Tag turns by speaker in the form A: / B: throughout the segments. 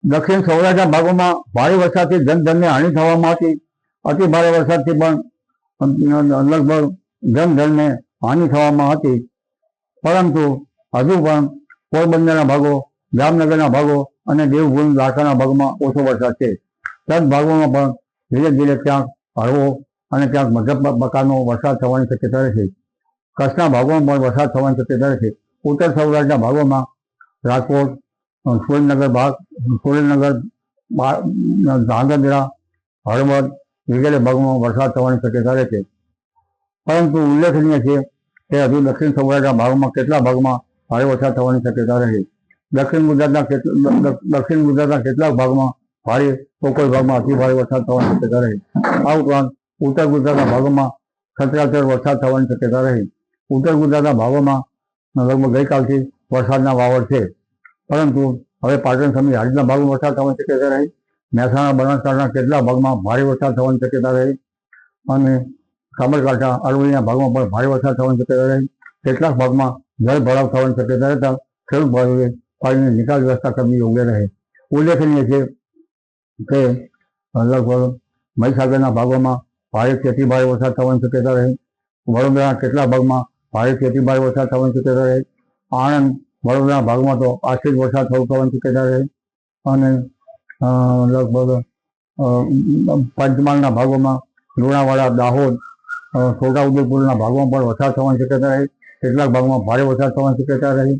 A: દક્ષિણ સૌરાષ્ટ્રના ભાગોમાં ભારે વરસાદથી જનધનને હાનિ થવામાં હતી. અતિ ભારે વરસાદથી પણ લગભગ જનધનને હાનિ થવામાં હતી. પરંતુ હજુ પણ પોરબંદરના ભાગો, જામનગરના ભાગો અને દેવભૂમિ દ્વારકાના ભાગમાં ઓછો વરસાદ છે. તદ ભાગોમાં પણ ધીરે ધીરે ક્યાંક હળવો અને ક્યાંક મધ્યમ પ્રકારનો વરસાદ થવાની શક્યતા રહેશે. કચ્છના ભાગોમાં પણ વરસાદ થવાની શક્યતા રહેશે. ઉત્તર સૌરાષ્ટ્રના ભાગોમાં રાજકોટ, સુરેન્દ્રનગર, ધાંગધ્રા, હળવદ વગેરે ભાગોમાં વરસાદ થવાની શક્યતા રહેશે. પરંતુ ઉલ્લેખનીય છે કે હજુ દક્ષિણ સૌરાષ્ટ્રના ભાગોમાં કેટલા ભાગમાં ભારે વરસાદ થવાની શક્યતા રહેશે. દક્ષિણ ગુજરાતના કેટલાક ભાગમાં ભારે તો કોઈ ભાગમાં અતિ ભારે વરસાદ થવાની શક્યતા રહે. આ ઉપરાંત ઉત્તર ગુજરાતના ભાગોમાં છત્રાસર વરસાદ થવાની શક્યતા રહે. ઉત્તર ગુજરાતના ભાગોમાં લગભગ ગઈકાલથી વરસાદના વાવડ છે. પરંતુ હવે પાટણ સમિતિ હારીજના ભાગમાં વરસાદ થવાની શક્યતા રહે. મહેસાણા, બનાસકાંઠાના કેટલાક ભાગમાં ભારે વરસાદ થવાની શક્યતા રહે અને સાબરકાંઠા, અરવલ્લીના ભાગમાં પણ ભારે વરસાદ થવાની શક્યતા રહે. કેટલાક ભાગમાં જળ ભરાવ થવાની શક્યતા રહેતા ખેડૂત ભાઈઓએ પાણીની નિકાલ વ્યવસ્થા કરવી યોગ્ય રહે. ઉલ્લેખનીય છે કે લગભગ મહીસાગરના ભાગોમાં ભારેથી અતિ ભારે વરસાદ થવાની શક્યતા રહે. વડોદરાના કેટલાક ભાગમાં ભારેથી અતિ ભારે વરસાદ થવાની શક્યતા રહે. આણંદ, વડોદરાના ભાગમાં તો આશરે વરસાદ થવાની શક્યતા રહે અને લગભગ પંચમહાલના ભાગોમાં, લુણાવાડા, દાહોદ, છોટાઉદેપુરના ભાગોમાં પણ વરસાદ થવાની શક્યતા રહે. કેટલાક ભાગમાં ભારે વરસાદ થવાની શક્યતા રહે.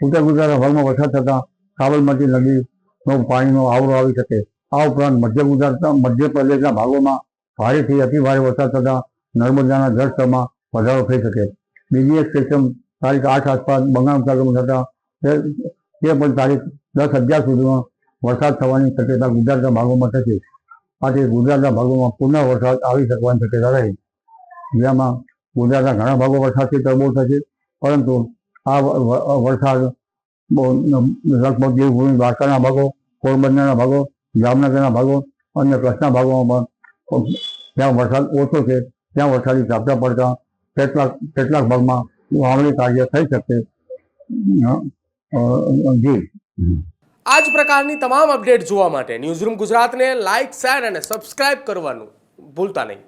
A: ઉત્તર ગુજરાતના ભાગમાં વરસાદ થતાં સાબરમતી નદીનો પાણીનો આવરો આવી શકે. આ ઉપરાંત મધ્યપ્રદેશના ભાગોમાં ભારેથી અતિ ભારે વરસાદ થતાં નર્મદાના જળસ્તરમાં વધારો થઈ શકે. બીજી એક સિસ્ટમ તારીખ 8 આસપાસ બંગાળ ઉપસાગરમાં થતાં તે પણ તારીખ 10-11 સુધીમાં વરસાદ થવાની શક્યતા ગુજરાતના ભાગોમાં થશે. આથી ગુજરાતના ભાગોમાં પુનઃ વરસાદ આવી શકવાની શક્યતા રહે. જેમાં ગુજરાતના ઘણા ભાગો વરસાદથી તરબોળ થશે. પરંતુ આ વરસાદ લગભગ દેવભૂમિ દ્વારકાના ભાગો, પોરબંદરના ભાગો, જામનગરના ભાગો અને કચ્છના ભાગોમાં પણ જ્યાં વરસાદ ઓછો છે ત્યાં વરસાદી ઝાપટા પડતા કેટલાક ભાગમાં વાવણી કાર્ય થઈ શકે. જી,
B: આ જ પ્રકારની તમામ અપડેટ જોવા માટે ન્યૂઝરૂમ ગુજરાતને લાઇક, શેર અને સબસ્ક્રાઇબ કરવાનું ભૂલતા નહીં.